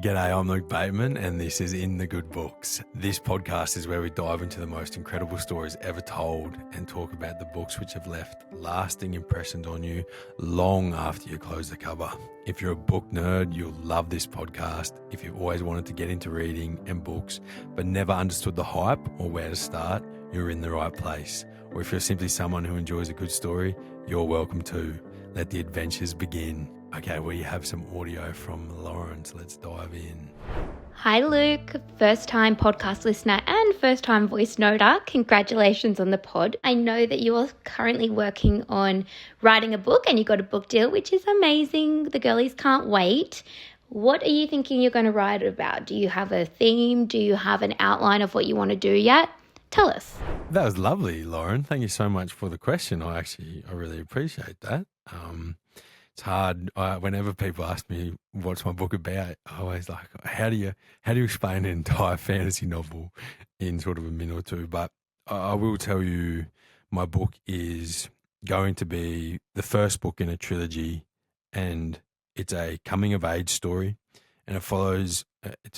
G'day, I'm Luke Bateman, and this is In the Good Books. This podcast is where we dive into the most incredible stories ever told and talk about the books which have left lasting impressions on you long after you close the cover. If you're a book nerd, you'll love this podcast. If you've always wanted to get into reading and books, but never understood the hype or where to start, you're in the right place. Or if you're simply someone who enjoys a good story, you're welcome too. Let the adventures begin. Okay, we have some audio from Lauren, so let's dive in. Hi Luke, first time podcast listener and first time voice noter. Congratulations on the pod. I know that you are currently working on writing a book and you got a book deal, which is amazing. The girlies can't wait. What are you thinking you're going to write about? Do you have a theme? Do you have an outline of what you want to do yet? Tell us. That was lovely, Lauren. Thank you so much for the question. I really appreciate that. It's hard whenever people ask me what's my book about. I always like, how do you explain an entire fantasy novel in sort of a minute or two? But I will tell you, my book is going to be the first book in a trilogy, and it's a coming of age story, and it follows.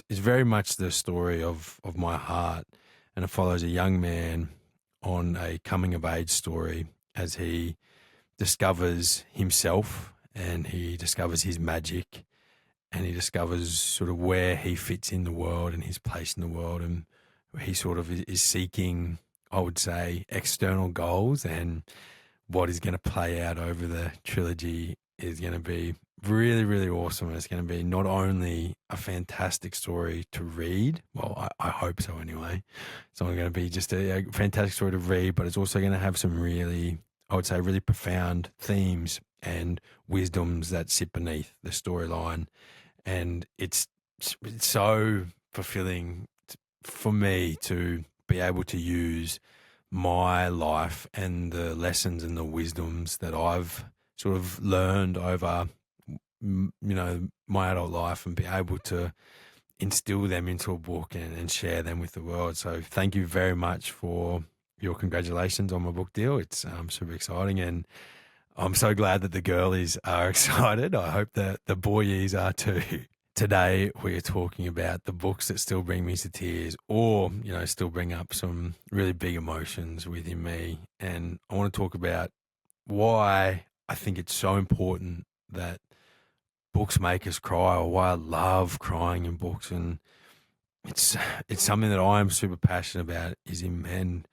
It's very much the story of my heart, and it follows a young man on a coming of age story as he discovers himself. And he discovers his magic, and he discovers sort of where he fits in the world and his place in the world, and he sort of is seeking, I would say, external goals. And what is going to play out over the trilogy is going to be really, really awesome. It's going to be not only a fantastic story to read, well, I hope so anyway. It's not going to be just a fantastic story to read, but it's also going to have some really, I would say, really profound themes and wisdoms that sit beneath the storyline. And it's so fulfilling for me to be able to use my life and the lessons and the wisdoms that I've sort of learned over, my adult life, and be able to instill them into a book and share them with the world. So thank you very much for your congratulations on my book deal. It's super exciting, and I'm so glad that the girlies are excited. I hope that the boyies are too. Today, we are talking about the books that still bring me to tears, or, still bring up some really big emotions within me. And I want to talk about why I think it's so important that books make us cry, or why I love crying in books. And it's something that I am super passionate about, is in men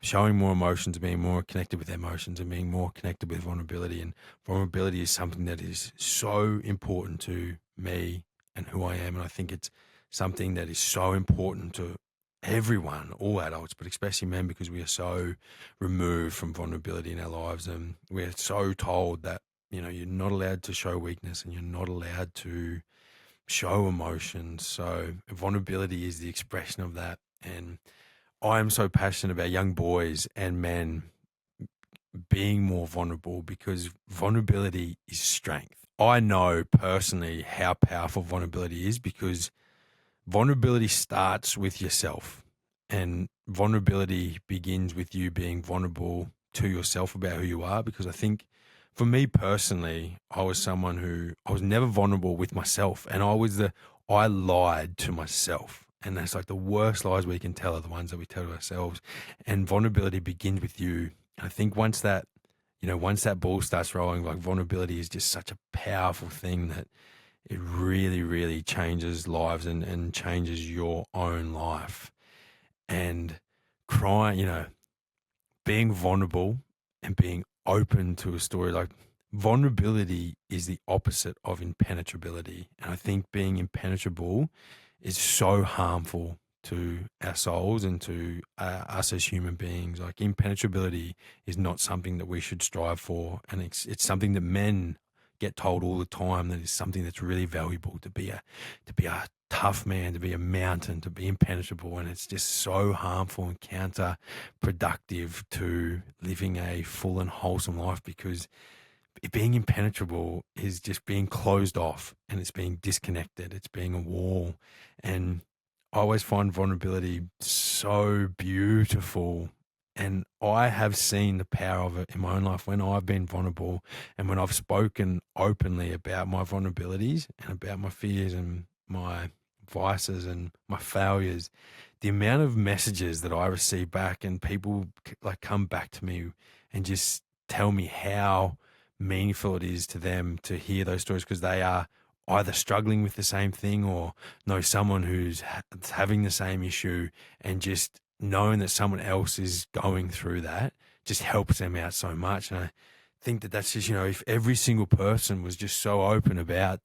showing more emotions, being more connected with emotions, and being more connected with vulnerability. And vulnerability is something that is so important to me and who I am. And I think it's something that is so important to everyone, all adults, but especially men, because we are so removed from vulnerability in our lives. And we're so told that, you're not allowed to show weakness, and you're not allowed to show emotions. So vulnerability is the expression of that. And I am so passionate about young boys and men being more vulnerable, because vulnerability is strength. I know personally how powerful vulnerability is, because vulnerability starts with yourself, and vulnerability begins with you being vulnerable to yourself about who you are. Because I think for me personally, I was someone who I was never vulnerable with myself, and I lied to myself. And that's like the worst lies we can tell are the ones that we tell to ourselves. And vulnerability begins with you. And I think once that ball starts rolling, like, vulnerability is just such a powerful thing that it really, really changes lives and changes your own life. And crying, being vulnerable and being open to a story, like, vulnerability is the opposite of impenetrability. And I think being impenetrable is so harmful to our souls and to us as human beings. Like, impenetrability is not something that we should strive for. And it's something that men get told all the time, that is something that's really valuable, to be a tough man, to be a mountain, to be impenetrable. And it's just so harmful and counterproductive to living a full and wholesome life, because being impenetrable is just being closed off, and it's being disconnected. It's being a wall. And I always find vulnerability so beautiful. And I have seen the power of it in my own life when I've been vulnerable, and when I've spoken openly about my vulnerabilities and about my fears and my vices and my failures, the amount of messages that I receive back and people like come back to me and just tell me how meaningful it is to them to hear those stories, because they are either struggling with the same thing or know someone who's having the same issue, and just knowing that someone else is going through that just helps them out so much. And I think that that's just, if every single person was just so open about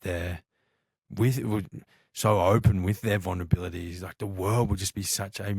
with so open with their vulnerabilities, like the world would just be such a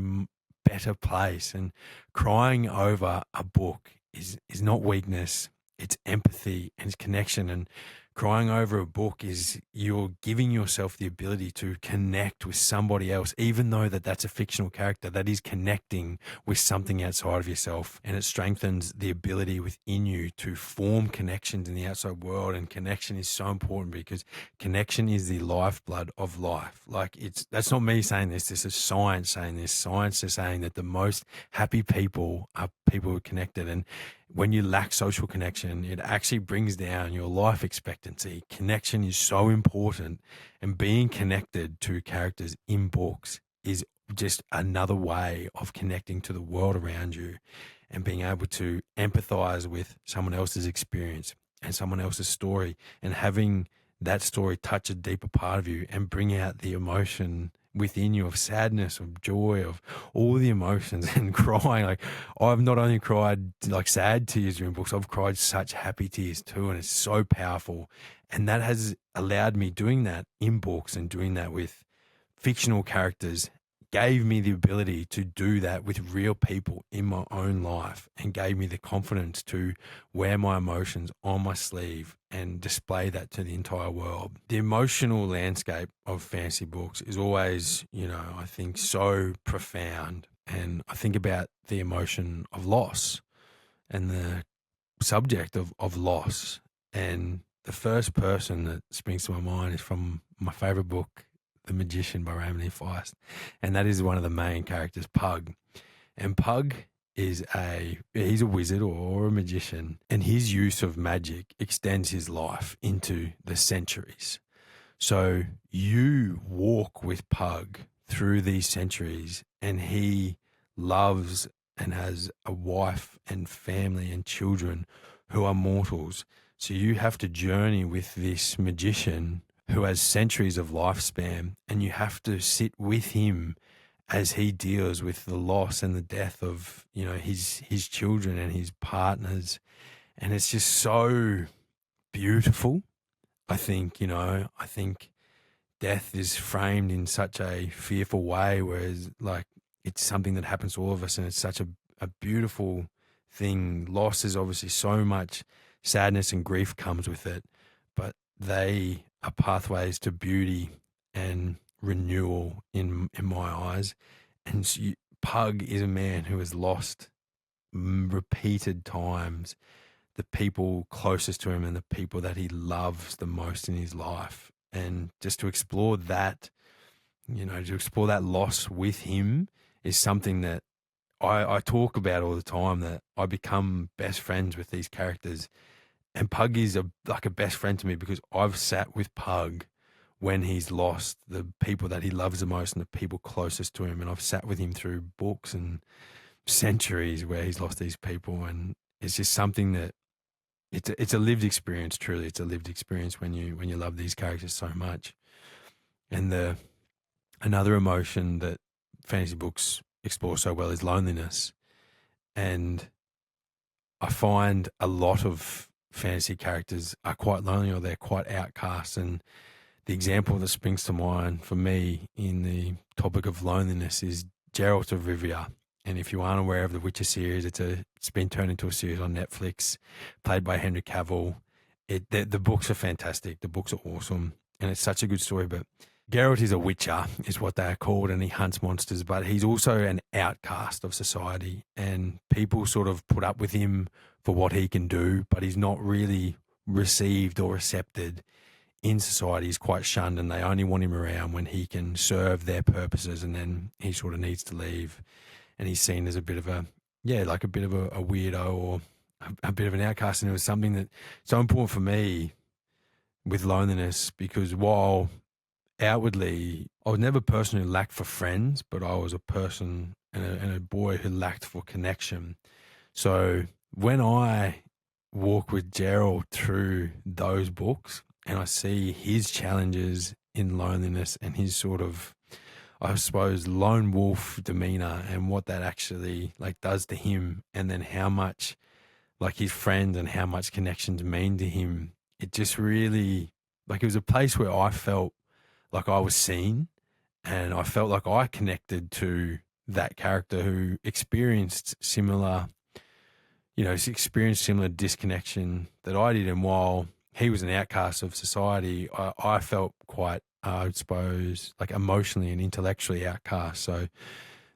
better place. And crying over a book is not weakness, it's empathy and it's connection. And crying over a book is you're giving yourself the ability to connect with somebody else, even though that's a fictional character, that is connecting with something outside of yourself. And it strengthens the ability within you to form connections in the outside world. And connection is so important because connection is the lifeblood of life. Like, that's not me saying this. This is science saying this. Science is saying that the most happy people are people who are connected. And when you lack social connection, it actually brings down your life expectancy. Connection is so important, and being connected to characters in books is just another way of connecting to the world around you and being able to empathize with someone else's experience and someone else's story, and having that story touch a deeper part of you and bring out the emotion within you of sadness, of joy, of all the emotions. And crying, like, I've not only cried like sad tears during books, I've cried such happy tears too, and it's so powerful. And that has allowed me, doing that in books and doing that with fictional characters, gave me the ability to do that with real people in my own life, and gave me the confidence to wear my emotions on my sleeve and display that to the entire world. The emotional landscape of fantasy books is always, I think so profound. And I think about the emotion of loss and the subject of loss. And the first person that springs to my mind is from my favorite book, The Magician by Raymond E. Feist. And that is one of the main characters, Pug. And Pug he's a wizard or a magician, and his use of magic extends his life into the centuries. So you walk with Pug through these centuries, and he loves and has a wife and family and children who are mortals. So you have to journey with this magician who has centuries of lifespan, and you have to sit with him as he deals with the loss and the death of, his children and his partners. And it's just so beautiful. I think death is framed in such a fearful way, whereas like it's something that happens to all of us, and it's such a beautiful thing. Loss is obviously so much sadness and grief comes with it, but they are pathways to beauty and renewal in my eyes. And Pug is a man who has lost repeated times the people closest to him and the people that he loves the most in his life. And just to explore that, loss with him is something that I talk about all the time, that I become best friends with these characters. And Pug is like a best friend to me because I've sat with Pug when he's lost the people that he loves the most and the people closest to him. And I've sat with him through books and centuries where he's lost these people. And it's just something that it's a lived experience. Truly, it's a lived experience when you love these characters so much. And another emotion that fantasy books explore so well is loneliness. And I find a lot of fantasy characters are quite lonely, or they're quite outcast. And the example that springs to mind for me in the topic of loneliness is Geralt of Rivia. And if you aren't aware of the Witcher series, it's been turned into a series on Netflix, played by Henry Cavill. The books are fantastic. The books are awesome, and it's such a good story. But Geralt is a witcher, is what they are called, and he hunts monsters. But he's also an outcast of society, and people sort of put up with him for what he can do, but he's not really received or accepted in society. He's quite shunned, and they only want him around when he can serve their purposes, and then he sort of needs to leave. And he's seen as a bit of a weirdo, or a bit of an outcast. And it was something that's so important for me with loneliness, because while outwardly, I was never a person who lacked for friends, but I was a person and a boy who lacked for connection. So when I walk with Gerald through those books and I see his challenges in loneliness and his sort of, I suppose, lone wolf demeanor and what that actually like does to him, and then how much like his friends and how much connections mean to him, it just really like it was a place where I felt like I was seen and I felt like I connected to that character who experienced similar, experienced similar disconnection that I did. And while he was an outcast of society, I felt quite, I suppose, like emotionally and intellectually outcast. So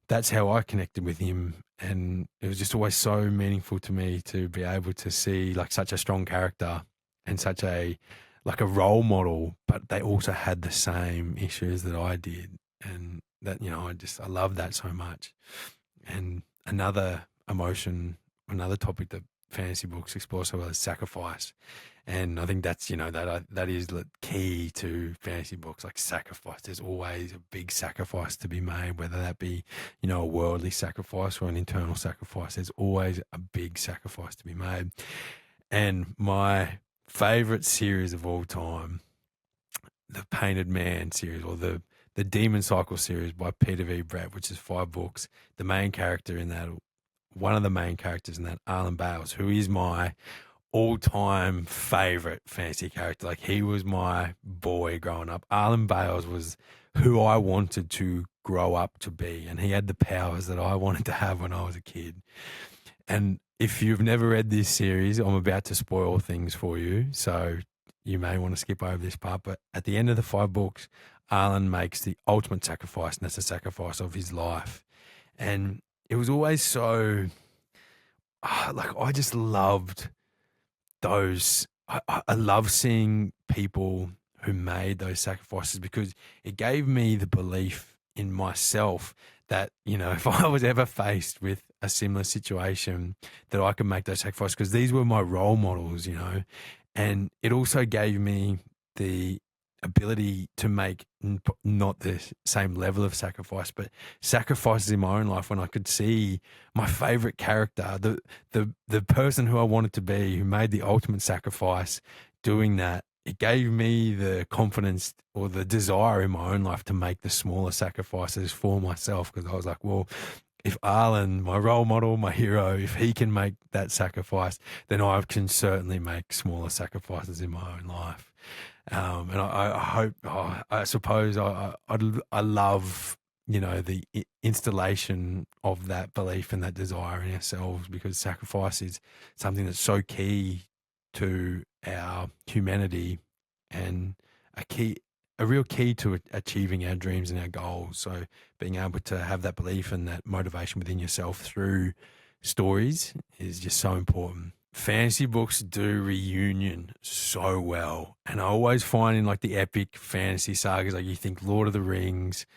that's how I connected with him. And it was just always so meaningful to me to be able to see like such a strong character and such a like a role model, but they also had the same issues that I did. And that, I love that so much. And another emotion, another topic that fantasy books explore so well is sacrifice. And I think that's, that is the key to fantasy books, like sacrifice. There's always a big sacrifice to be made, whether that be, a worldly sacrifice or an internal sacrifice. There's always a big sacrifice to be made. And my favorite series of all time, the Painted Man series, or the Demon Cycle series by Peter V. Brett, which is 5 books. The main character in that, one of the main characters in that, Arlen Bales, who is my all-time favorite fantasy character. Like, he was my boy growing up. Arlen Bales was who I wanted to grow up to be, and he had the powers that I wanted to have when I was a kid. And if you've never read this series, I'm about to spoil things for you, so you may want to skip over this part. But at the end of the 5 books, Arlen makes the ultimate sacrifice, and that's the sacrifice of his life. And it was always so, like, I just loved those. I love seeing people who made those sacrifices because it gave me the belief in myself that, if I was ever faced with a similar situation, that I could make those sacrifices because these were my role models, and it also gave me the ability to make not the same level of sacrifice, but sacrifices in my own life when I could see my favorite character, the person who I wanted to be, who made the ultimate sacrifice, doing that. It gave me the confidence or the desire in my own life to make the smaller sacrifices for myself, because I was like, well, if Arlen, my role model, my hero, if he can make that sacrifice, then I can certainly make smaller sacrifices in my own life. And I hope, I suppose I love, the installation of that belief and that desire in ourselves, because sacrifice is something that's so key to our humanity and a real key to achieving our dreams and our goals. So being able to have that belief and that motivation within yourself through stories is just so important. Fantasy books do reunion so well. And I always find in like the epic fantasy sagas, like you think Lord of the Rings,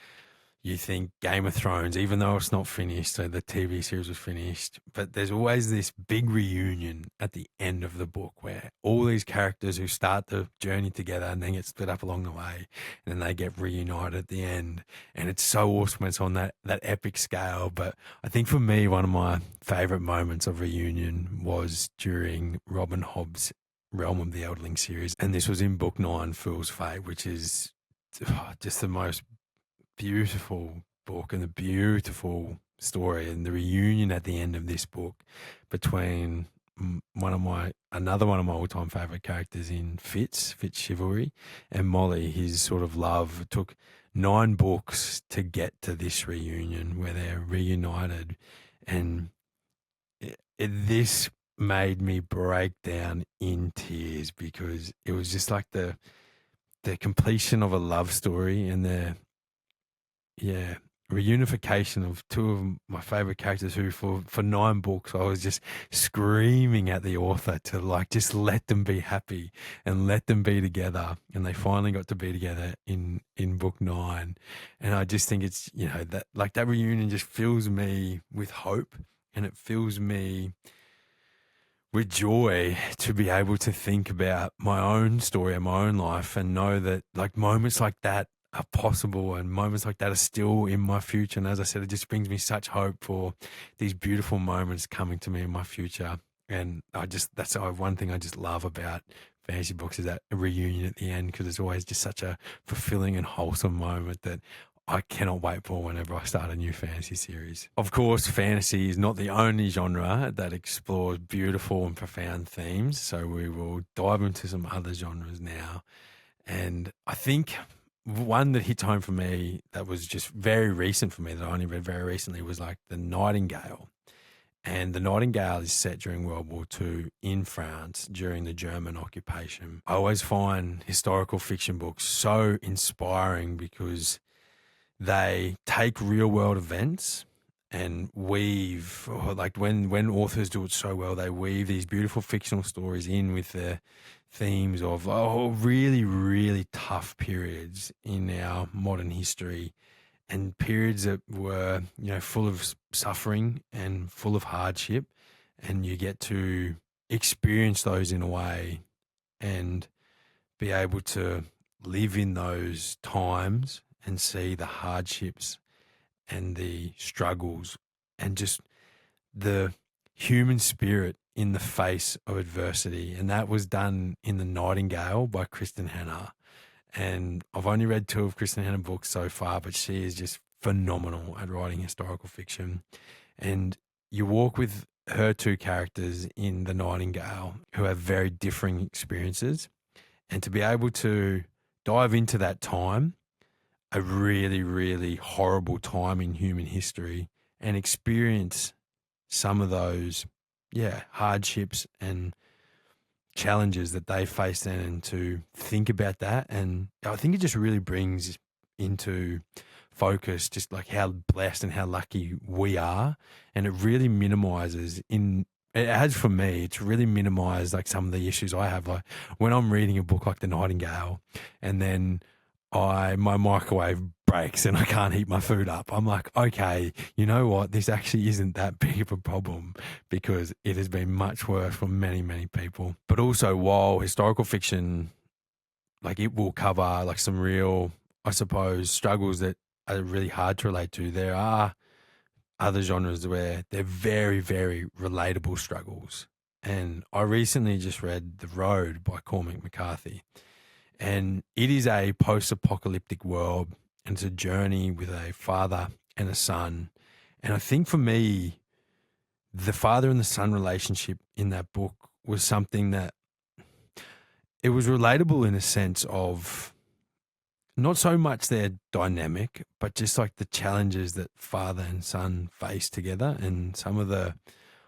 you think Game of Thrones, even though it's not finished, so the TV series was finished, but there's always this big reunion at the end of the book where all these characters who start the journey together and then get split up along the way, and then they get reunited at the end. And it's so awesome when it's on that epic scale. But I think for me, one of my favorite moments of reunion was during Robin Hobb's Realm of the Eldling series. And this was in book 9, Fool's Fate, which is just the most beautiful book and a beautiful story, and the reunion at the end of this book between another one of my all-time favorite characters in Fitz Chivalry, and Molly, his sort of love. It took 9 books to get to this reunion where they're reunited, and this made me break down in tears because it was just like the completion of a love story and the reunification of 2 of my favorite characters who for 9 books I was just screaming at the author to like just let them be happy and let them be together, and they finally got to be together in book 9. And I just think it's that like that reunion just fills me with hope, and it fills me with joy to be able to think about my own story and my own life and know that like moments like that are possible, and moments like that are still in my future. And as I said, it just brings me such hope for these beautiful moments coming to me in my future. And that's one thing I just love about fantasy books is that reunion at the end, because it's always just such a fulfilling and wholesome moment that I cannot wait for whenever I start a new fantasy series. Of course, fantasy is not the only genre that explores beautiful and profound themes, so we will dive into some other genres now. And I think one that hits home for me that was just very recent for me that I only read very recently was like The Nightingale. And The Nightingale is set during World War II in France during the German occupation. I always find historical fiction books so inspiring because they take real world events and weave, or like when authors do it so well, they weave these beautiful fictional stories in with the themes of really, really tough periods in our modern history, and periods that were, full of suffering and full of hardship. And you get to experience those in a way and be able to live in those times and see the hardships and the struggles and just the human spirit in the face of adversity. And that was done in The Nightingale by Kristen Hanna. And I've only read 2 of Kristen Hanna books so far, but she is just phenomenal at writing historical fiction. And you walk with her 2 characters in The Nightingale who have very differing experiences. And to be able to dive into that time, a really, really horrible time in human history, and experience some of those, hardships and challenges that they faced then, and to think about that. And I think it just really brings into focus just like how blessed and how lucky we are. And it really minimizes it has for me, it's really minimized like some of the issues I have. Like when I'm reading a book like The Nightingale and then my microwave breaks and I can't heat my food up, I'm like, okay, you know what? This actually isn't that big of a problem, because it has been much worse for many, many people. But also, while historical fiction, like it will cover like some real, I suppose, struggles that are really hard to relate to, there are other genres where they're very, very relatable struggles. And I recently just read The Road by Cormac McCarthy. And it is a post-apocalyptic world, and it's a journey with a father and a son. And I think for me, the father and the son relationship in that book was something that it was relatable in a sense of not so much their dynamic, but just like the challenges that father and son face together, and some of the,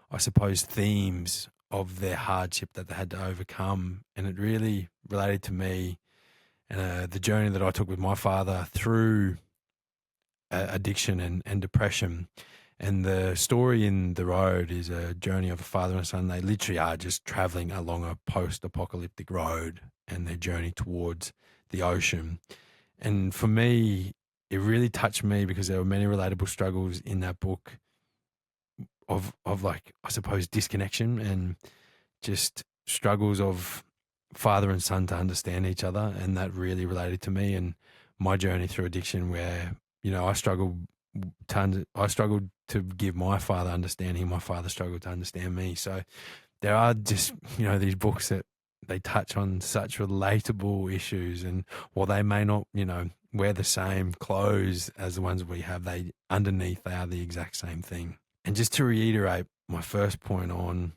I suppose, themes of their hardship that they had to overcome. And it really related to me and the journey that I took with my father through addiction and depression. And the story in The Road is a journey of a father and a son. They literally are just traveling along a post-apocalyptic road, and their journey towards the ocean. And for me, it really touched me because there were many relatable struggles in that book of like, I suppose, disconnection and just struggles of father and son to understand each other. And that really related to me and my journey through addiction, where, I struggled to give my father understanding. My father struggled to understand me. So there are just, these books that they touch on such relatable issues. And while they may not, wear the same clothes as the ones we have, they are the exact same thing. And just to reiterate my first point on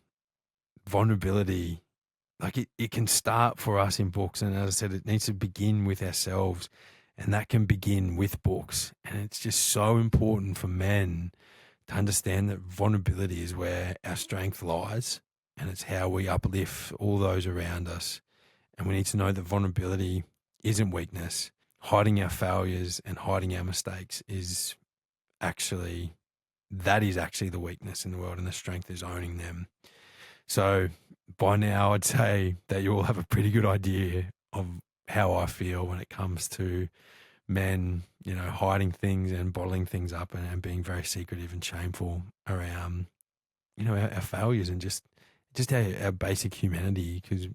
vulnerability, like it can start for us in books. And as I said, it needs to begin with ourselves, and that can begin with books. And it's just so important for men to understand that vulnerability is where our strength lies, and it's how we uplift all those around us. And we need to know that vulnerability isn't weakness. Hiding our failures and hiding our mistakes is actually the weakness in the world, and the strength is owning them. So by now, I'd say that you all have a pretty good idea of how I feel when it comes to men, hiding things and bottling things up, and being very secretive and shameful around, our failures, and just our basic humanity, because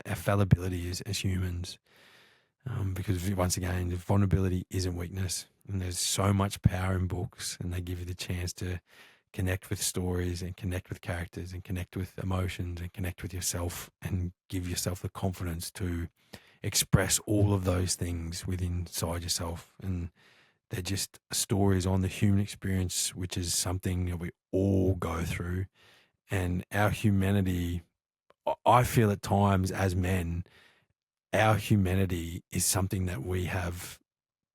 our fallibility as humans. Because once again, vulnerability isn't weakness, and there's so much power in books, and they give you the chance to connect with stories and connect with characters and connect with emotions and connect with yourself and give yourself the confidence to express all of those things within inside yourself. And they're just stories on the human experience, which is something that we all go through. And our humanity, I feel at times as men, our humanity is something that we have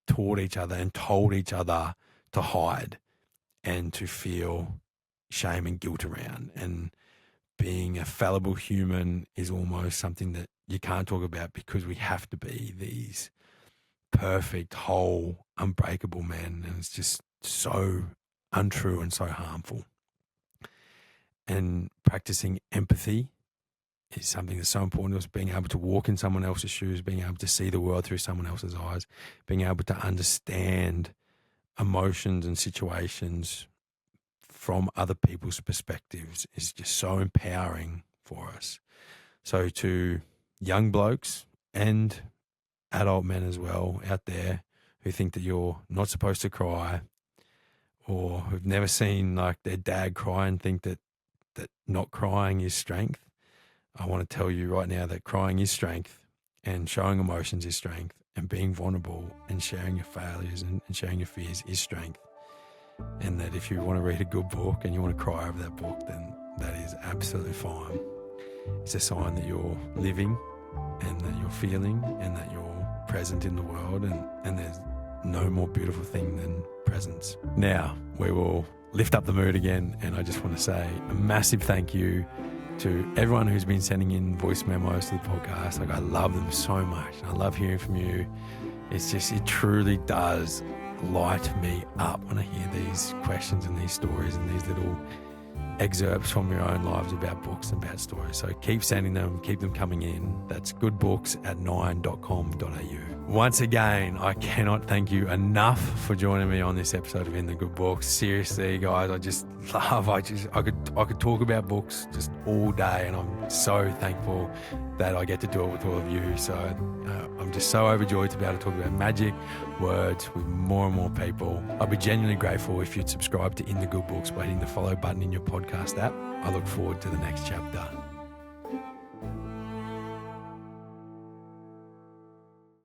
taught each other and told each other to hide and to feel shame and guilt around. And being a fallible human is almost something that you can't talk about because we have to be these perfect, whole, unbreakable men. And it's just so untrue and so harmful. And practicing empathy is something that's so important to us, being able to walk in someone else's shoes, being able to see the world through someone else's eyes, being able to understand emotions and situations from other people's perspectives is just so empowering for us. So to young blokes and adult men as well out there who think that you're not supposed to cry, or who've never seen like their dad cry and think that not crying is strength, I want to tell you right now that crying is strength, and showing emotions is strength, and being vulnerable and sharing your failures and sharing your fears is strength. And that if you want to read a good book and you want to cry over that book, then that is absolutely fine. It's a sign that you're living and that you're feeling and that you're present in the world, and there's no more beautiful thing than presence. Now, we will lift up the mood again, and I just want to say a massive thank you to everyone who's been sending in voice memos to the podcast. Like, I love them so much. I love hearing from you. It's just, it truly does light me up when I hear these questions and these stories and these little excerpts from your own lives about books and about stories. So keep sending them, keep them coming in. That's goodbooks@9.com.au. Once again, I cannot thank you enough for joining me on this episode of In the Good Books. Seriously, guys, I just love, I could talk about books just all day, and I'm so thankful that I get to do it with all of you. So I'm just so overjoyed to be able to talk about magic words with more and more people. I'd be genuinely grateful if you'd subscribe to In the Good Books by hitting the follow button in your podcast app. I look forward to the next chapter.